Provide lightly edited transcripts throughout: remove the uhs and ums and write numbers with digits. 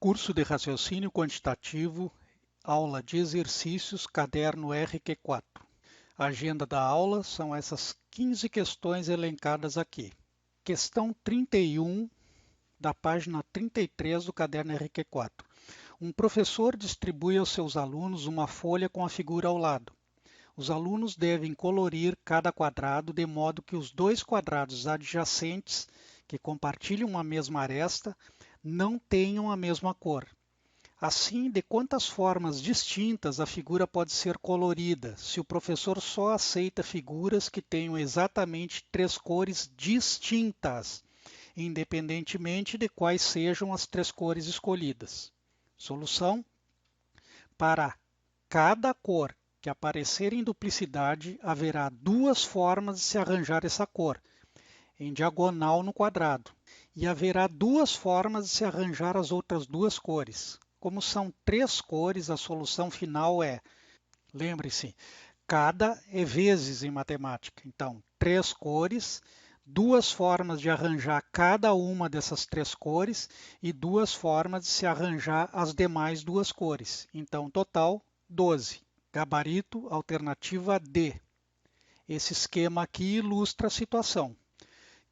Curso de Raciocínio Quantitativo, aula de exercícios, caderno RQ4. A agenda da aula são essas 15 questões elencadas aqui. Questão 31, da página 33 do caderno RQ4. Um professor distribui aos seus alunos uma folha com a figura ao lado. Os alunos devem colorir cada quadrado de modo que os dois quadrados adjacentes, que compartilham a mesma aresta, não tenham a mesma cor. Assim, de quantas formas distintas a figura pode ser colorida, se o professor só aceita figuras que tenham exatamente três cores distintas, independentemente de quais sejam as três cores escolhidas? Solução: para cada cor que aparecer em duplicidade, haverá duas formas de se arranjar essa cor, em diagonal no quadrado, e haverá duas formas de se arranjar as outras duas cores. Como são três cores, a solução final é, lembre-se, cada é vezes em matemática. Então, três cores, duas formas de arranjar cada uma dessas três cores e duas formas de se arranjar as demais duas cores. Então, total, 12. Gabarito, alternativa D. Esse esquema aqui ilustra a situação.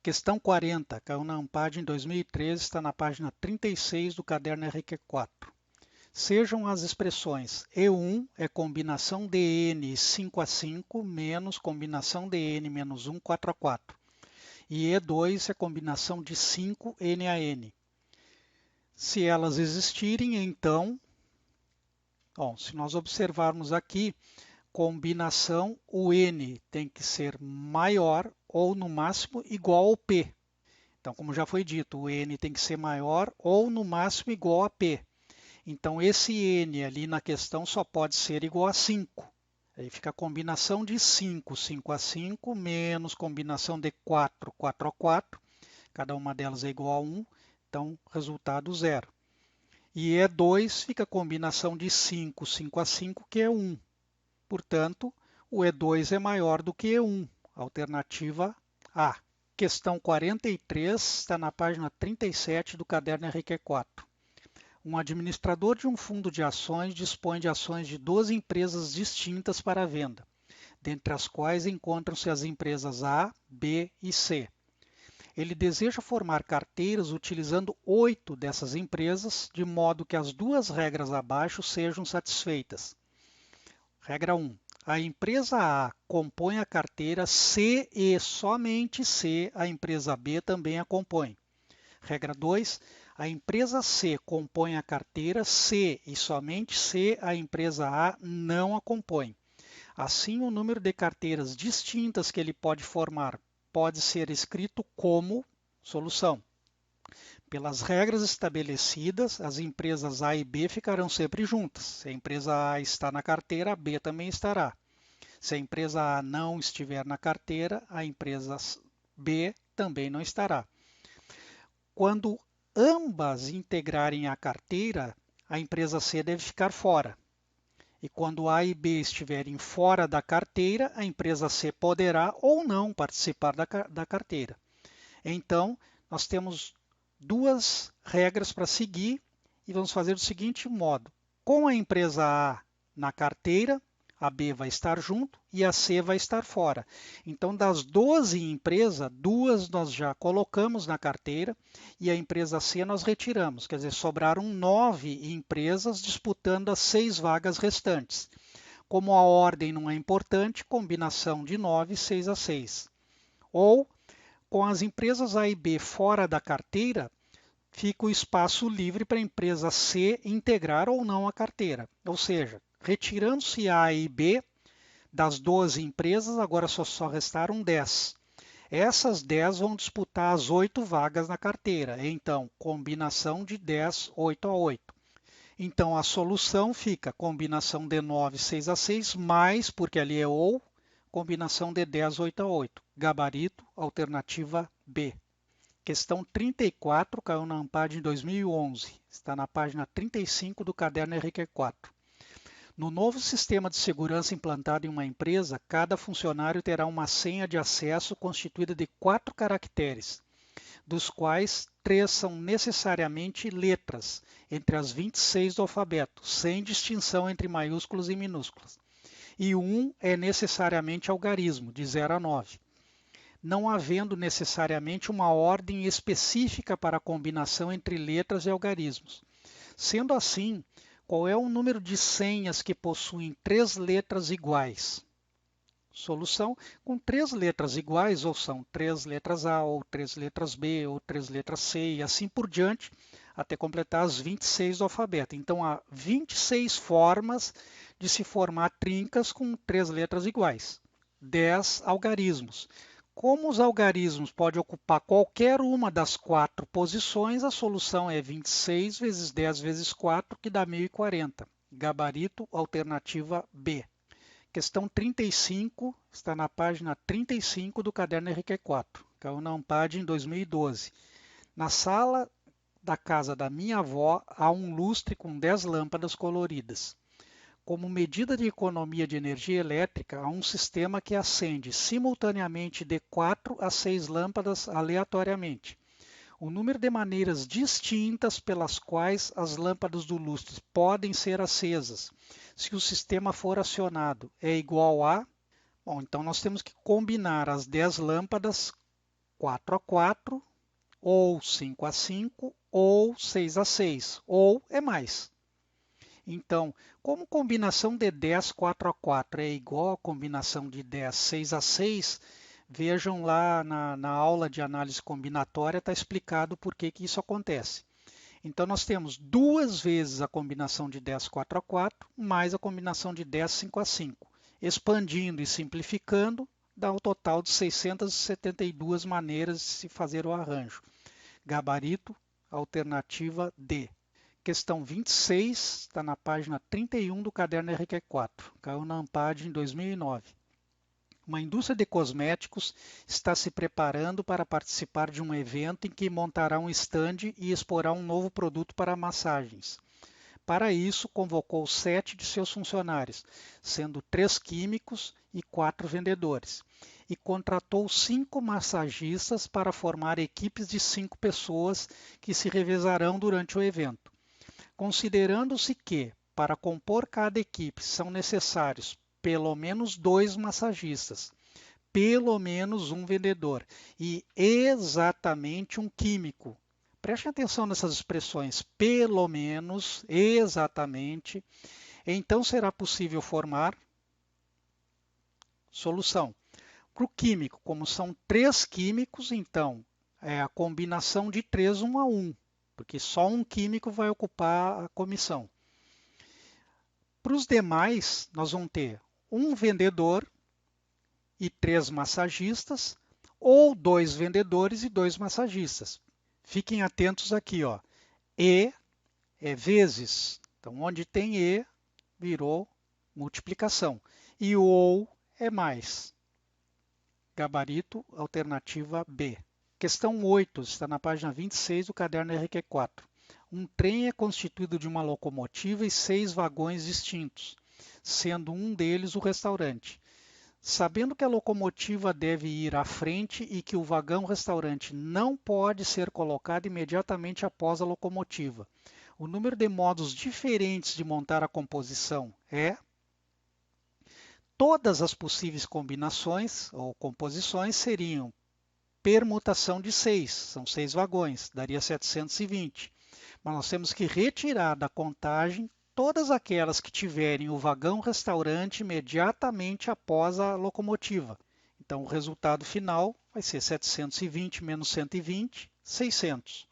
Questão 40, caiu na Ampad em 2013, está na página 36 do caderno RQ4. Sejam as expressões E1 é combinação de n 5 a 5 menos combinação de n menos 1, 4 a 4. E E2 é combinação de 5 n a n. Se elas existirem, então, se nós observarmos aqui, combinação, o n tem que ser maior ou no máximo igual ao p. Então, como já foi dito, o n tem que ser maior ou no máximo igual a p. Então, esse n ali na questão só pode ser igual a 5. Aí fica a combinação de 5, 5 a 5, menos combinação de 4, 4 a 4. Cada uma delas é igual a 1, então resultado 0. E E2 fica a combinação de 5, 5 a 5, que é 1. Portanto, o E2 é maior do que E1, alternativa A. Questão 43 está na página 37 do caderno RQ4. Um administrador de um fundo de ações dispõe de ações de 12 empresas distintas para venda, dentre as quais encontram-se as empresas A, B e C. Ele deseja formar carteiras utilizando 8 dessas empresas, de modo que as duas regras abaixo sejam satisfeitas. Regra 1. A empresa A compõe a carteira se e somente se a empresa B também a compõe. Regra 2. A empresa C compõe a carteira se e somente se a empresa A não a compõe. Assim, o número de carteiras distintas que ele pode formar pode ser escrito como solução. Pelas regras estabelecidas, as empresas A e B ficarão sempre juntas. Se a empresa A está na carteira, a B também estará. Se a empresa A não estiver na carteira, a empresa B também não estará. Quando ambas integrarem a carteira, a empresa C deve ficar fora. E quando A e B estiverem fora da carteira, a empresa C poderá ou não participar da carteira. Então, nós temos duas regras para seguir e vamos fazer do seguinte modo. Com a empresa A na carteira, a B vai estar junto e a C vai estar fora. Então, das 12 empresas, duas nós já colocamos na carteira e a empresa C nós retiramos. Quer dizer, sobraram 9 empresas disputando as 6 vagas restantes. Como a ordem não é importante, combinação de 9, 6 a 6. Ou, com as empresas A e B fora da carteira, fica o espaço livre para a empresa C integrar ou não a carteira. Ou seja, retirando-se A e B das 12 empresas, agora só restaram 10. Essas 10 vão disputar as 8 vagas na carteira. Então, combinação de 10, 8 a 8. Então, a solução fica combinação de 9, 6 a 6, mais, porque ali é ou, combinação de 10, 8 a 8. Gabarito, alternativa B. Questão 34, caiu na Ampad em 2011. Está na página 35 do caderno RQ4. No novo sistema de segurança implantado em uma empresa, cada funcionário terá uma senha de acesso constituída de 4 caracteres. dos quais 3 são necessariamente letras, entre as 26 do alfabeto, sem distinção entre maiúsculas e minúsculas. E 1 é necessariamente algarismo, de 0 a 9, não havendo necessariamente uma ordem específica para a combinação entre letras e algarismos. Sendo assim, qual é o número de senhas que possuem 3 letras iguais? Solução: com 3 letras iguais, ou são 3 letras A, ou 3 letras B, ou 3 letras C, e assim por diante, até completar as 26 do alfabeto. Então, há 26 formas de se formar trincas com 3 letras iguais. 10 algarismos. Como os algarismos podem ocupar qualquer uma das 4 posições, a solução é 26 vezes 10 vezes 4, que dá 1040. Gabarito, alternativa B. Questão 35, está na página 35 do caderno RQ4. Caiu na Ampad em 2012. Na sala da casa da minha avó, há um lustre com 10 lâmpadas coloridas. Como medida de economia de energia elétrica, há um sistema que acende simultaneamente de 4 a 6 lâmpadas aleatoriamente. O número de maneiras distintas pelas quais as lâmpadas do lustre podem ser acesas, se o sistema for acionado, é igual a... Bom, então nós temos que combinar as 10 lâmpadas 4 a 4, ou 5 a 5, ou 6 a 6, ou é mais. Então, como combinação de 10 4 a 4 é igual à combinação de 10 6 a 6, vejam lá na aula de análise combinatória, está explicado por que isso acontece. Então, nós temos 2 vezes a combinação de 10 4 a 4, mais a combinação de 10 5 a 5. Expandindo e simplificando, dá um total de 672 maneiras de se fazer o arranjo. Gabarito, alternativa D. Questão 26, está na página 31 do caderno RQ4, caiu na Ampad em 2009. Uma indústria de cosméticos está se preparando para participar de um evento em que montará um estande e exporá um novo produto para massagens. Para isso, convocou 7 de seus funcionários, sendo 3 químicos e 4 vendedores, e contratou 5 massagistas para formar equipes de 5 pessoas que se revezarão durante o evento. Considerando-se que, para compor cada equipe, são necessários pelo menos 2 massagistas, pelo menos um vendedor e exatamente um químico. Preste atenção nessas expressões, pelo menos, exatamente. Então será possível formar solução. Para o químico, como são 3 químicos, então é a combinação de 3 1 a 1. Porque só um químico vai ocupar a comissão. Para os demais, nós vamos ter um vendedor e 3 massagistas, ou 2 vendedores e 2 massagistas. Fiquem atentos aqui, ó. E é vezes. Então, onde tem E, virou multiplicação. E o ou é mais. Gabarito, alternativa B. Questão 8, está na página 26 do caderno RQ4. Um trem é constituído de uma locomotiva e 6 vagões distintos, sendo um deles o restaurante. Sabendo que a locomotiva deve ir à frente e que o vagão-restaurante não pode ser colocado imediatamente após a locomotiva, o número de modos diferentes de montar a composição é... Todas as possíveis combinações ou composições seriam permutação de 6, são 6 vagões, daria 720. Mas nós temos que retirar da contagem todas aquelas que tiverem o vagão-restaurante imediatamente após a locomotiva. Então, o resultado final vai ser 720 menos 120, 600.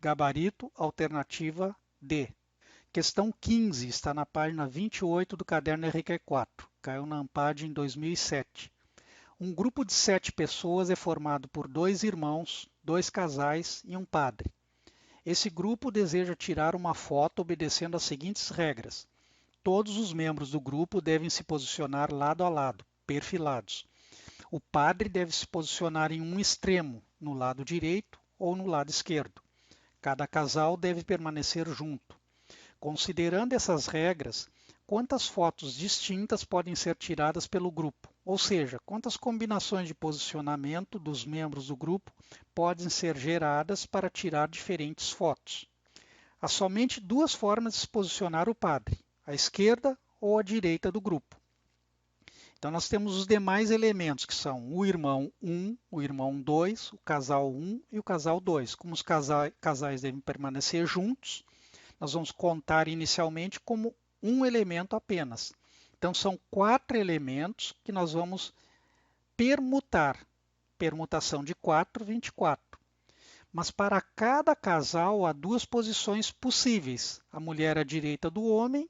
Gabarito, alternativa D. Questão 15, está na página 28 do caderno RQ4, caiu na Ampad em 2007. Um grupo de 7 pessoas é formado por 2 irmãos, 2 casais e um padre. Esse grupo deseja tirar uma foto obedecendo as seguintes regras. Todos os membros do grupo devem se posicionar lado a lado, perfilados. O padre deve se posicionar em um extremo, no lado direito ou no lado esquerdo. Cada casal deve permanecer junto. Considerando essas regras, quantas fotos distintas podem ser tiradas pelo grupo? ou seja, quantas combinações de posicionamento dos membros do grupo podem ser geradas para tirar diferentes fotos. Há somente duas formas de se posicionar o padre, à esquerda ou à direita do grupo. Então nós temos os demais elementos, que são o irmão 1, o irmão 2, o casal 1 e o casal 2. Como os casais devem permanecer juntos, nós vamos contar inicialmente como um elemento apenas. Então são 4 elementos que nós vamos permutar. Permutação de 4, 24. Mas para cada casal há duas posições possíveis, a mulher à direita do homem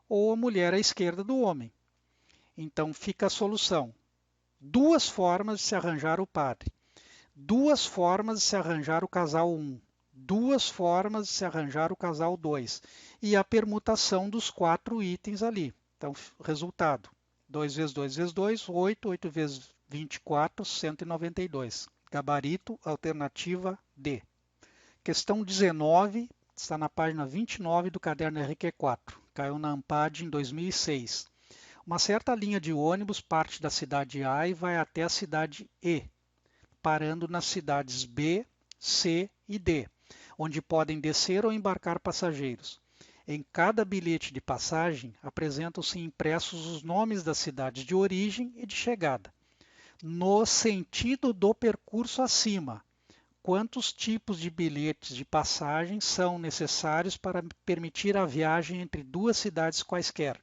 ou a mulher à esquerda do homem. Então fica a solução. Duas formas de se arranjar o padre. Duas formas de se arranjar o casal 1. Duas formas de se arranjar o casal 2. E a permutação dos 4 itens ali. Então, resultado. 2 vezes 2 vezes 2, 8. 8 vezes 24, 192. Gabarito, alternativa D. Questão 19, está na página 29 do caderno RQ4. Caiu na ANPAD em 2006. Uma certa linha de ônibus parte da cidade A e vai até a cidade E, parando nas cidades B, C e D, onde podem descer ou embarcar passageiros. Em cada bilhete de passagem, apresentam-se impressos os nomes das cidades de origem e de chegada. No sentido do percurso acima, quantos tipos de bilhetes de passagem são necessários para permitir a viagem entre duas cidades quaisquer?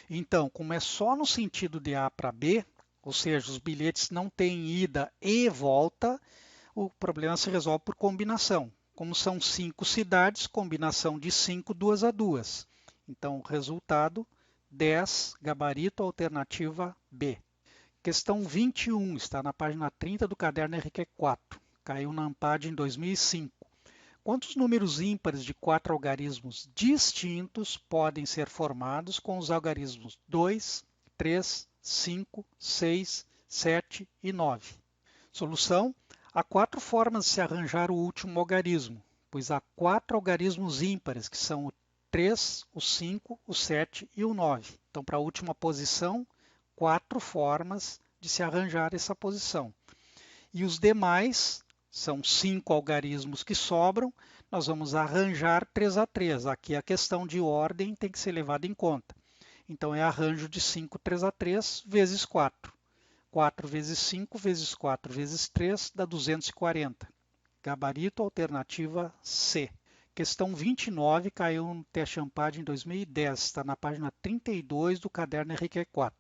Então, como é só no sentido de A para B, ou seja, os bilhetes não têm ida e volta, o problema se resolve por combinação. Como são 5 cidades, combinação de 5, 2 a 2. Então, resultado, 10, gabarito, alternativa B. Questão 21, está na página 30 do caderno RQ4. Caiu na ANPAD em 2005. Quantos números ímpares de 4 algarismos distintos podem ser formados com os algarismos 2, 3, 5, 6, 7 e 9? Solução: há 4 formas de se arranjar o último algarismo, pois há 4 algarismos ímpares, que são o 3, o 5, o 7 e o 9. Então, para a última posição, 4 formas de se arranjar essa posição. E os demais, são 5 algarismos que sobram, nós vamos arranjar 3 a 3. Aqui a questão de ordem tem que ser levada em conta. Então, é arranjo de 5, 3 a 3 vezes 4. 4 vezes 5 vezes 4 vezes 3 dá 240. Gabarito, alternativa C. Questão 29 caiu no teste ANPAD em 2010, está na página 32 do caderno RQ4.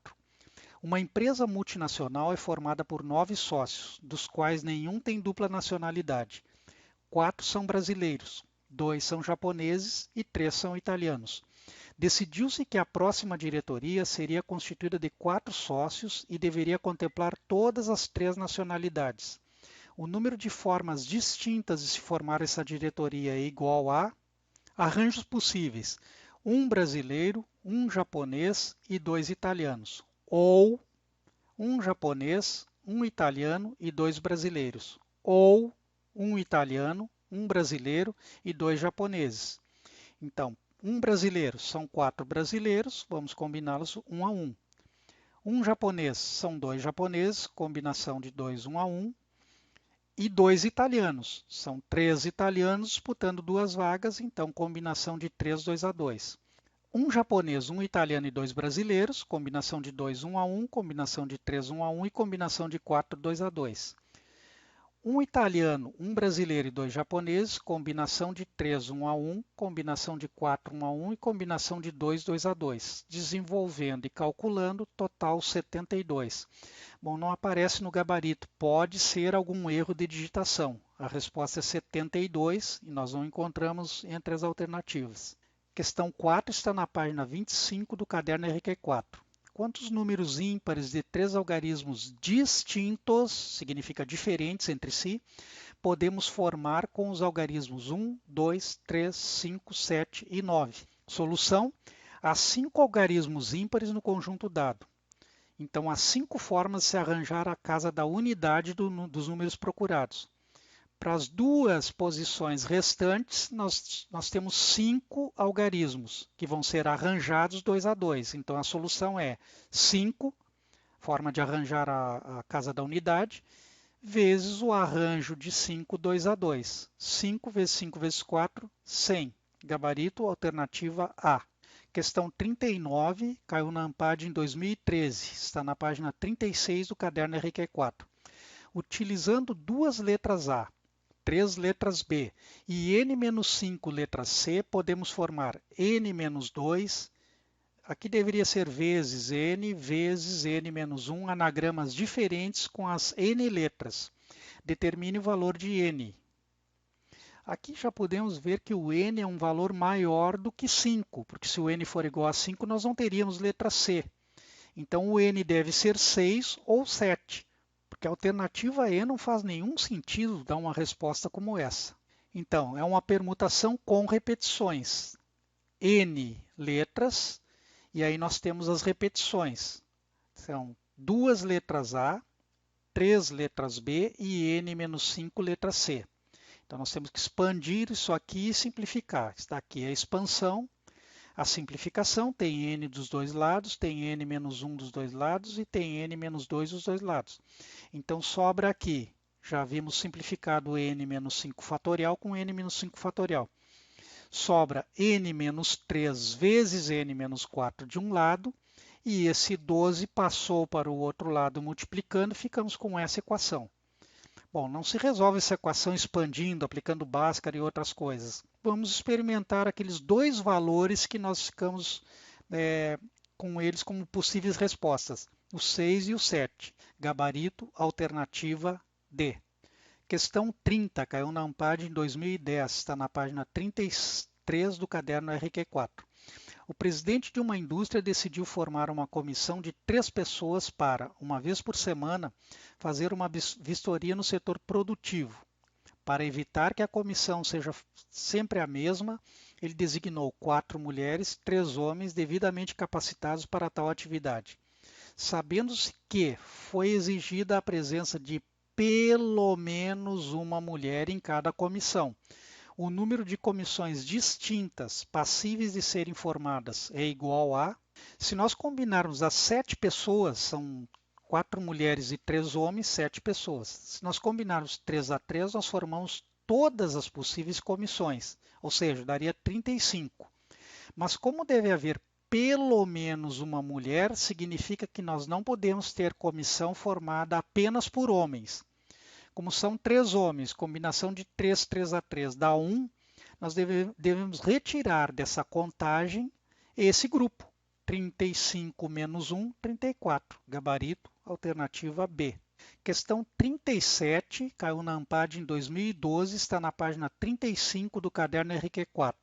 Uma empresa multinacional é formada por 9 sócios, dos quais nenhum tem dupla nacionalidade. 4 são brasileiros, 2 são japoneses e 3 são italianos. Decidiu-se que a próxima diretoria seria constituída de 4 sócios e deveria contemplar todas as 3 nacionalidades. O número de formas distintas de se formar essa diretoria é igual a arranjos possíveis: 1 brasileiro, 1 japonês e 2 italianos, ou 1 japonês, 1 italiano e 2 brasileiros, ou 1 italiano, 1 brasileiro e 2 japoneses. Então, 1 brasileiro são 4 brasileiros, vamos combiná-los 1 a 1. 1 japonês são 2 japoneses, combinação de 2, 1 a 1. E 2 italianos, são 3 italianos disputando 2 vagas, então combinação de 3, 2 a 2. 1 japonês, 1 italiano e 2 brasileiros, combinação de 2, 1 a 1, combinação de 3, 1 a 1 e combinação de 4, 2 a 2. 1 italiano, 1 brasileiro e 2 japoneses, combinação de 3, 1 a 1, combinação de 4, 1 a 1 e combinação de 2, 2 a 2. Desenvolvendo e calculando, total 72. Bom, não aparece no gabarito, pode ser algum erro de digitação. A resposta é 72 e nós não encontramos entre as alternativas. Questão 4 está na página 25 do caderno RQ4. Quantos números ímpares de 3 algarismos distintos, significa diferentes entre si, podemos formar com os algarismos 1, 2, 3, 5, 7 e 9? Solução: há 5 algarismos ímpares no conjunto dado. Então, há 5 formas de se arranjar a casa da unidade dos números procurados. Para as 2 posições restantes, nós temos 5 algarismos, que vão ser arranjados 2 a 2. Então, a solução é 5 forma de arranjar a casa da unidade, vezes o arranjo de 5, 2A2. 5 vezes 5 vezes 4, 100. Gabarito, alternativa A. Questão 39, caiu na ANPAD em 2013, está na página 36 do caderno RQ4. Utilizando duas letras A, 3 letras B e n-5 letras C, podemos formar n-2, aqui deveria ser vezes n-1, anagramas diferentes com as n letras. Determine o valor de n. Aqui já podemos ver que o n é um valor maior do que 5, porque se o n for igual a 5, nós não teríamos letra C. Então o n deve ser 6 ou 7, porque a alternativa E não faz nenhum sentido dar uma resposta como essa. Então, é uma permutação com repetições. N letras, e aí nós temos as repetições. São 2 letras A, 3 letras B e n-5 letra C. Então, nós temos que expandir isso aqui e simplificar. Está aqui a expansão, a simplificação, tem n dos dois lados, tem n-1 dos dois lados e tem n-2 dos dois lados. Então, sobra aqui, já vimos simplificado n-5 fatorial com n-5 fatorial. Sobra n-3 vezes n-4 de um lado, e esse 12 passou para o outro lado multiplicando, ficamos com essa equação. Bom, não se resolve essa equação expandindo, aplicando Bhaskara e outras coisas. Vamos experimentar aqueles dois valores que nós ficamos com eles como possíveis respostas, o 6 e o 7. Gabarito, alternativa D. Questão 30, caiu na ANPAD em 2010, está na página 33 do caderno RQ4. O presidente de uma indústria decidiu formar uma comissão de 3 pessoas para, uma vez por semana, fazer uma vistoria no setor produtivo. Para evitar que a comissão seja sempre a mesma, ele designou 4 mulheres, 3 homens devidamente capacitados para tal atividade. Sabendo-se que foi exigida a presença de pelo menos uma mulher em cada comissão, o número de comissões distintas passíveis de serem formadas é igual a... Se nós combinarmos as 7 pessoas, são 4 mulheres e 3 homens, 7 pessoas. Se nós combinarmos 3 a 3, nós formamos todas as possíveis comissões, ou seja, daria 35. Mas como deve haver pelo menos uma mulher, significa que nós não podemos ter comissão formada apenas por homens. Como são 3 homens, combinação de 3, 3 a 3 dá 1, nós devemos retirar dessa contagem esse grupo. 35 menos 1, 34. Gabarito, alternativa B. Questão 37, caiu na ANPAD em 2012, está na página 35 do caderno RQ4.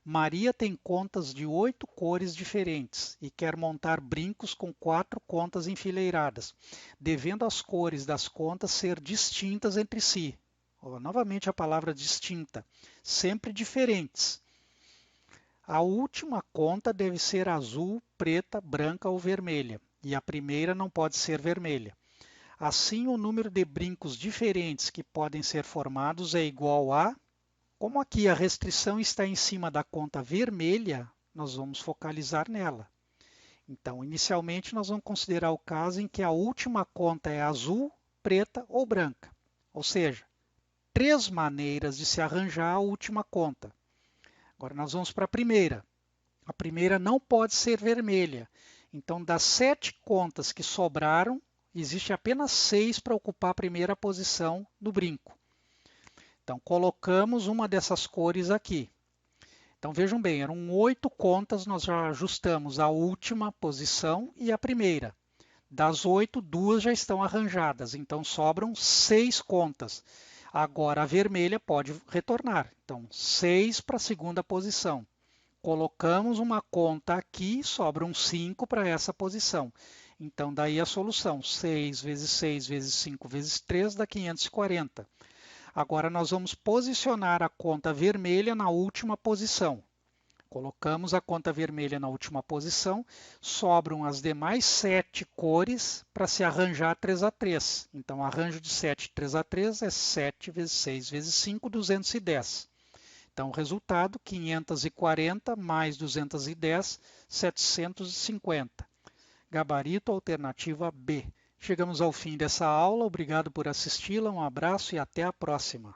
Maria tem contas de 8 cores diferentes e quer montar brincos com 4 contas enfileiradas, devendo as cores das contas ser distintas entre si. Novamente a palavra distinta, sempre diferentes. A última conta deve ser azul, preta, branca ou vermelha, e a primeira não pode ser vermelha. Assim, o número de brincos diferentes que podem ser formados é igual a... Como aqui a restrição está em cima da conta vermelha, nós vamos focalizar nela. Então, inicialmente, nós vamos considerar o caso em que a última conta é azul, preta ou branca. Ou seja, 3 maneiras de se arranjar a última conta. Agora, nós vamos para a primeira. A primeira não pode ser vermelha. Então, das 7 contas que sobraram, existe apenas 6 para ocupar a primeira posição do brinco. Então, colocamos uma dessas cores aqui. Então, vejam bem, eram 8 contas, nós já ajustamos a última posição e a primeira. Das 8, 2 já estão arranjadas, então sobram 6 contas. Agora, a vermelha pode retornar. Então, 6 para a segunda posição. Colocamos uma conta aqui, sobram 5 para essa posição. Então, daí a solução, 6 vezes 6 vezes 5 vezes 3 dá 540. Agora, nós vamos posicionar a conta vermelha na última posição. Colocamos a conta vermelha na última posição, sobram as demais 7 cores para se arranjar 3 a 3. Então, arranjo de 7, 3 a 3 é 7 vezes 6 vezes 5, 210. Então, o resultado, 540 mais 210, 750. Gabarito alternativa B. Chegamos ao fim dessa aula, obrigado por assisti-la, um abraço e até a próxima.